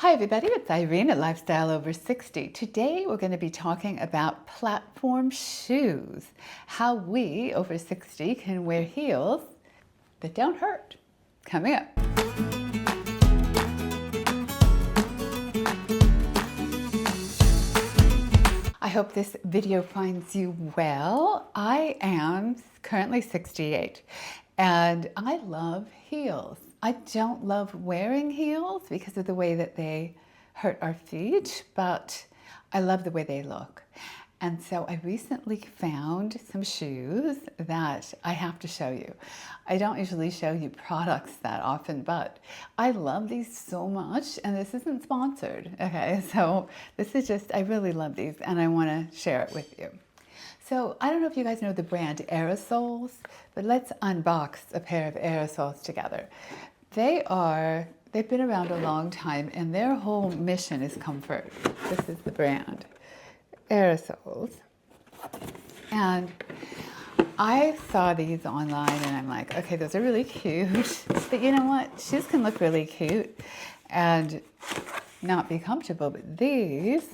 Hi everybody, it's Irene at Lifestyle Over 60. Today we're going to be talking about platform shoes, how we over 60 can wear heels that don't hurt. Coming up. I hope this video finds you well. I am currently 68 and I love heels. I don't love wearing heels because of the way that they hurt our feet, but I love the way they look. And so I recently found some shoes that I have to show you. I don't usually show you products that often, but I love these so much, and this isn't sponsored, okay? So this is just, I really love these and I wanna share it with you. So I don't know if you guys know the brand Aerosoles, but let's unbox a pair of Aerosoles together. They've been around a long time and their whole mission is comfort. This is the brand. Aerosoles. And I saw these online and I'm like, okay, those are really cute. But you know what? Shoes can look really cute and not be comfortable. But these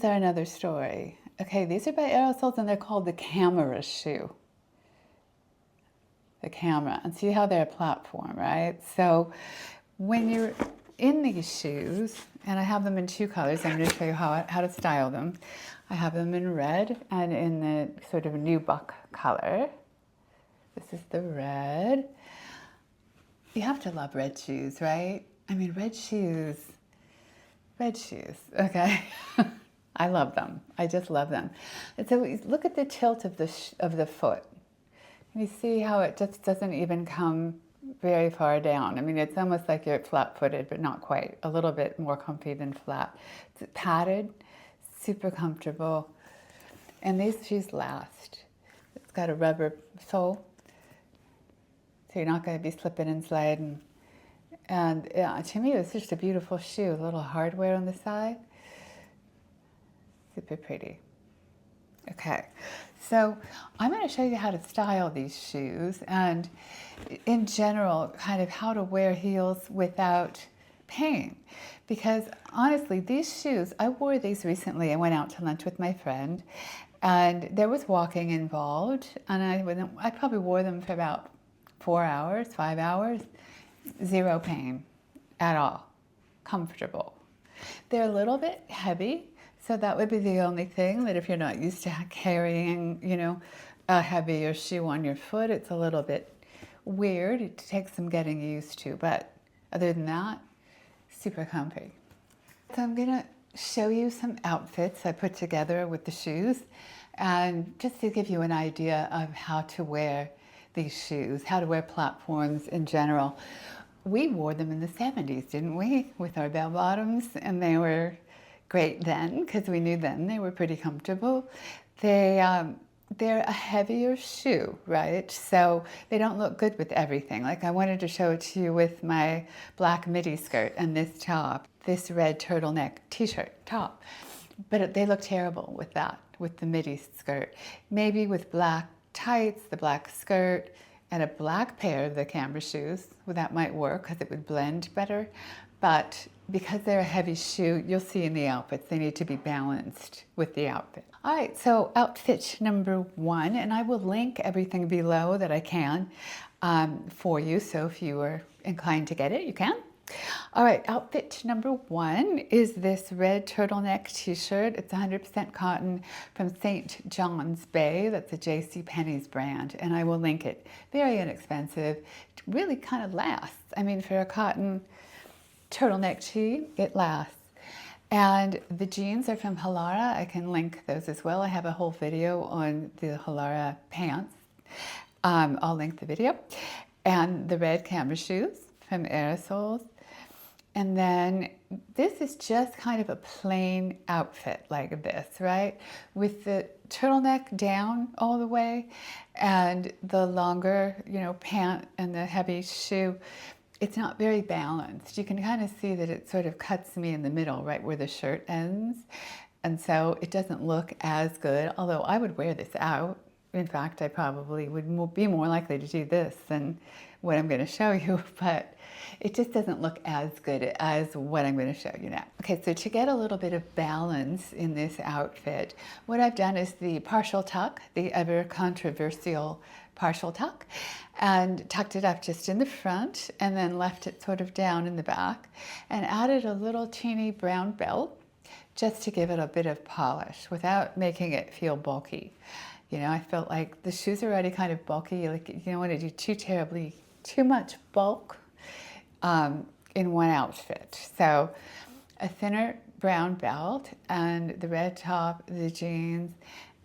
are another story. Okay, these are by Aerosoles and they're called the camera shoe. The camera. And see how they're a platform, right? So when you're in these shoes, and I have them in two colors. I'm going to show you how to style them. I have them in red and in the sort of nubuck color. This is the red. You have to love red shoes, right? I mean, red shoes, okay? I love them. I just love them. And so look at the tilt of the foot. You see how it just doesn't even come very far down. I mean, it's almost like you're flat-footed, but not quite. A little bit more comfy than flat. It's padded, super comfortable, and these shoes last. It's got a rubber sole, so you're not going to be slipping and sliding. And yeah, to me, it's just a beautiful shoe. A little hardware on the side. Super pretty. Okay, so I'm going to show you how to style these shoes and in general kind of how to wear heels without pain, because honestly these shoes, I wore these recently. I went out to lunch with my friend and there was walking involved and I probably wore them for about 4 hours, 5 hours, zero pain at all, comfortable. They're a little bit heavy. So that would be the only thing, that if you're not used to carrying, you know, a heavier shoe on your foot, it's a little bit weird. It takes some getting used to, but other than that, super comfy. So I'm gonna show you some outfits I put together with the shoes, and just to give you an idea of how to wear these shoes, how to wear platforms in general. We wore them in the 70s, didn't we? With our bell bottoms, and they were great then, because we knew then they were pretty comfortable. They're a heavier shoe, right? So they don't look good with everything. Like I wanted to show it to you with my black midi skirt and this top, this red turtleneck t-shirt top. But they look terrible with that, with the midi skirt. Maybe with black tights, the black skirt, and a black pair of the camera shoes, well, that might work because it would blend better. But because they're a heavy shoe, you'll see in the outfits, they need to be balanced with the outfit. All right, so outfit number one, and I will link everything below that I can for you. So if you are inclined to get it, you can. All right, outfit number one is this red turtleneck t-shirt. It's 100% cotton from St. John's Bay. That's a JCPenney's brand, and I will link it. Very inexpensive. It really kind of lasts. I mean, for a cotton turtleneck tee, it lasts. And the jeans are from Halara. I can link those as well. I have a whole video on the Halara pants. I'll link the video. And the red camera shoes from Aerosoles. And then this is just kind of a plain outfit like this, right? With the turtleneck down all the way and the longer, you know, pant and the heavy shoe. It's not very balanced. You can kind of see that it sort of cuts me in the middle, right where the shirt ends. And so it doesn't look as good, although I would wear this out. In fact, I probably would be more likely to do this than what I'm going to show you, but it just doesn't look as good as what I'm going to show you now. Okay, so to get a little bit of balance in this outfit, what I've done is the partial tuck, the ever controversial partial tuck, and tucked it up just in the front and then left it sort of down in the back and added a little teeny brown belt just to give it a bit of polish without making it feel bulky. You know, I felt like the shoes are already kind of bulky, like you don't want to do too much bulk in one outfit. So a thinner brown belt and the red top, the jeans,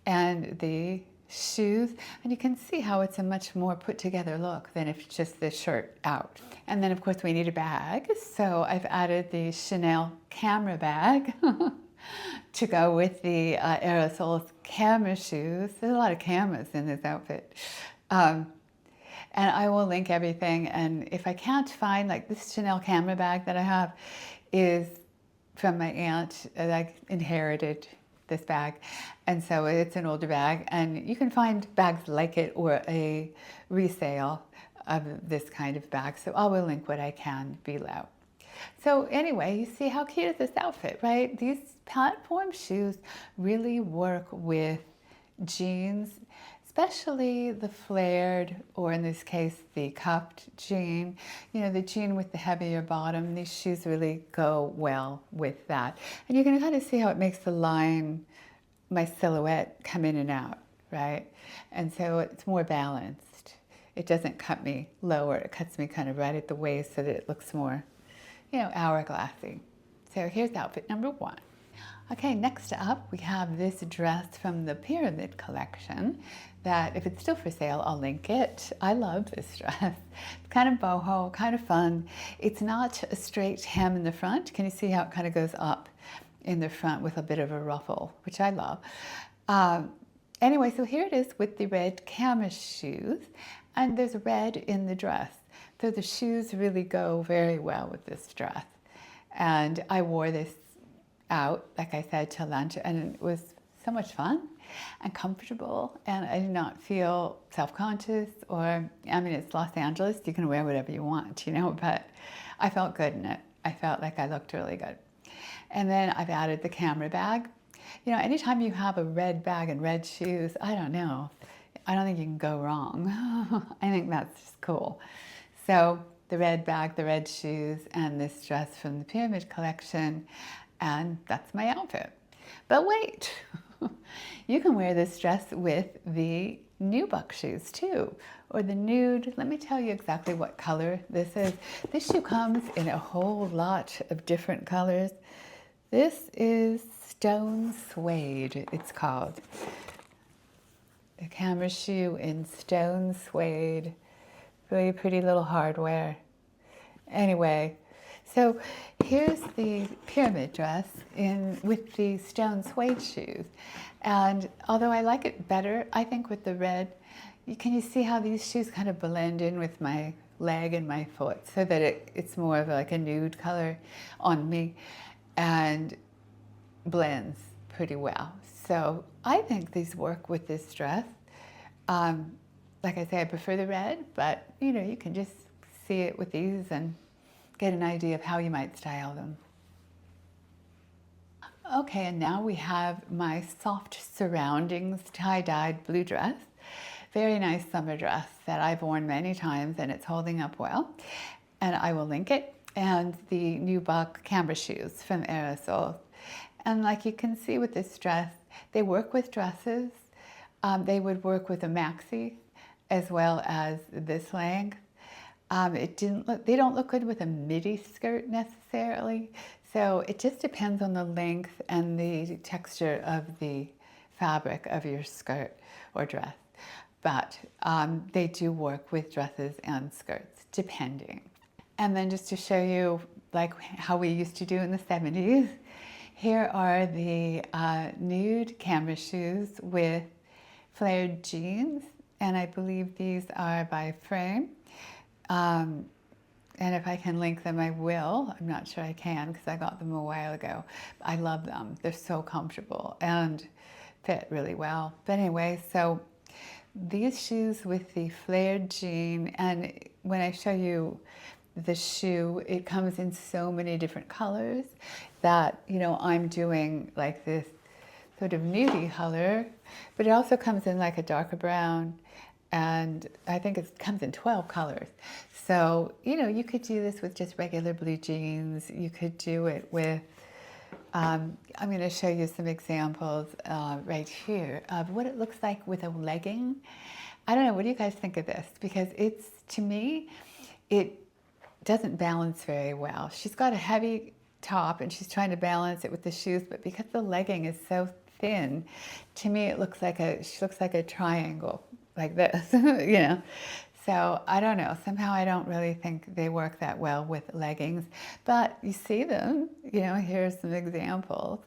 and the shoes, and you can see how it's a much more put together look than if it's just the shirt out. And then of course we need a bag, so I've added the Chanel camera bag to go with the Aerosoles camera shoes. There's a lot of cameras in this outfit. And I will link everything, and if I can't find, like this Chanel camera bag that I have is from my aunt. I inherited this bag, and so it's an older bag, and you can find bags like it or a resale of this kind of bag, so I will link what I can below. So anyway, you see how cute is this outfit, right? These platform shoes really work with jeans, especially the flared, or in this case, the cuffed jean. You know, the jean with the heavier bottom, these shoes really go well with that. And you can kind of see how it makes the line, my silhouette, come in and out, right? And so it's more balanced. It doesn't cut me lower, it cuts me kind of right at the waist so that it looks more, you know, hourglassy. So here's outfit number one. Okay, next up we have this dress from the Pyramid collection that, if it's still for sale, I'll link it. I love this dress. It's kind of boho, kind of fun. It's not a straight hem in the front. Can you see how it kind of goes up in the front with a bit of a ruffle, which I love. Anyway, so here it is with the red canvas shoes, and there's red in the dress. So the shoes really go very well with this dress. And I wore this out, like I said, to lunch, and it was so much fun and comfortable, and I did not feel self-conscious, or, I mean, it's Los Angeles, you can wear whatever you want, you know, but I felt good in it. I felt like I looked really good. And then I've added the camera bag. You know, anytime you have a red bag and red shoes, I don't know, I don't think you can go wrong. I think that's just cool. So the red bag, the red shoes, and this dress from the Pyramid collection, and that's my outfit. But wait, you can wear this dress with the nubuck shoes too, or the nude. Let me tell you exactly what color this is. This shoe comes in a whole lot of different colors. This is Stone Suede, it's called. The camera shoe in Stone Suede. Really pretty little hardware. Anyway, so here's the Pyramid dress with the Stone Suede shoes. And although I like it better, I think with the red, can you see how these shoes kind of blend in with my leg and my foot so that it's more of like a nude color on me and blends pretty well. So I think these work with this dress. Like I say, I prefer the red, but you know, you can just see it with these and get an idea of how you might style them. Okay, and now we have my soft surroundings tie-dyed blue dress. Very nice summer dress that I've worn many times, and it's holding up well. And I will link it. And the nubuck camera shoes from Aerosoles. And like you can see with this dress, they work with dresses. They would work with a maxi as well as this length. They don't look good with a midi skirt necessarily. So it just depends on the length and the texture of the fabric of your skirt or dress. But they do work with dresses and skirts, depending. And then just to show you like how we used to do in the 70s, here are the nude canvas shoes with flared jeans, and I believe these are by Frame. And if I can link them, I will. I'm not sure I can because I got them a while ago. I love them. They're so comfortable and fit really well. But anyway, so these shoes with the flared jean, and when I show you the shoe, it comes in so many different colors that, you know, I'm doing like this sort of nudie color, but it also comes in like a darker brown, and I think it comes in 12 colors. So, you know, you could do this with just regular blue jeans. You could do it with, I'm going to show you some examples right here of what it looks like with a legging. I don't know, what do you guys think of this? Because it's, to me, it doesn't balance very well. She's got a heavy top and she's trying to balance it with the shoes, but because the legging is so thin, to me it looks like she looks like a triangle, like this, you know. So I don't know, somehow I don't really think they work that well with leggings, but you see them, you know, here's some examples.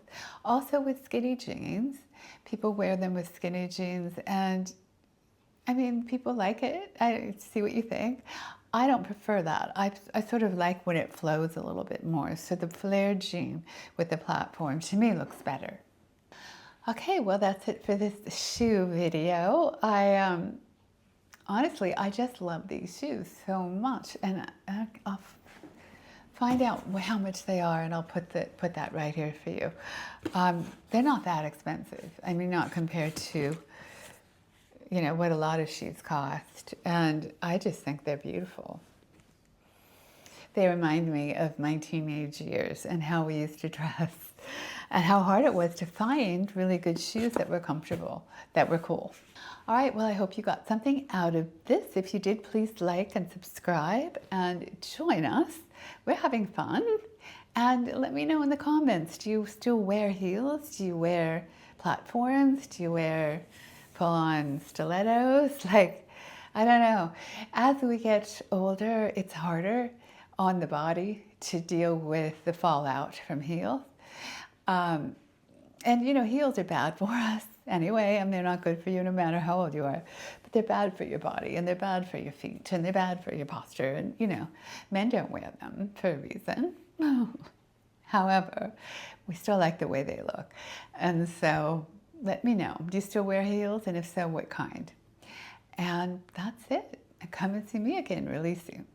Also with skinny jeans, people wear them with skinny jeans, and I mean, people like it. I see what you think. I don't prefer that. I sort of like when it flows a little bit more. So the flared jean with the platform, to me, looks better. Okay, well, that's it for this shoe video. Honestly, I just love these shoes so much, and I'll find out how much they are, and I'll put that right here for you. They're not that expensive. I mean, not compared to, you know, what a lot of shoes cost, and I just think they're beautiful. They remind me of my teenage years and how we used to dress and how hard it was to find really good shoes that were comfortable, that were cool. All right, well, I hope you got something out of this. If you did, please like and subscribe and join us. We're having fun. And let me know in the comments, do you still wear heels? Do you wear platforms? Do you wear full-on stilettos? Like, I don't know. As we get older, it's harder on the body to deal with the fallout from heels. And you know, heels are bad for us anyway, and they're not good for you no matter how old you are. But they're bad for your body, and they're bad for your feet, and they're bad for your posture. And you know, men don't wear them for a reason. However, we still like the way they look. And so let me know. Do you still wear heels? And if so, what kind? And that's it. Come and see me again really soon.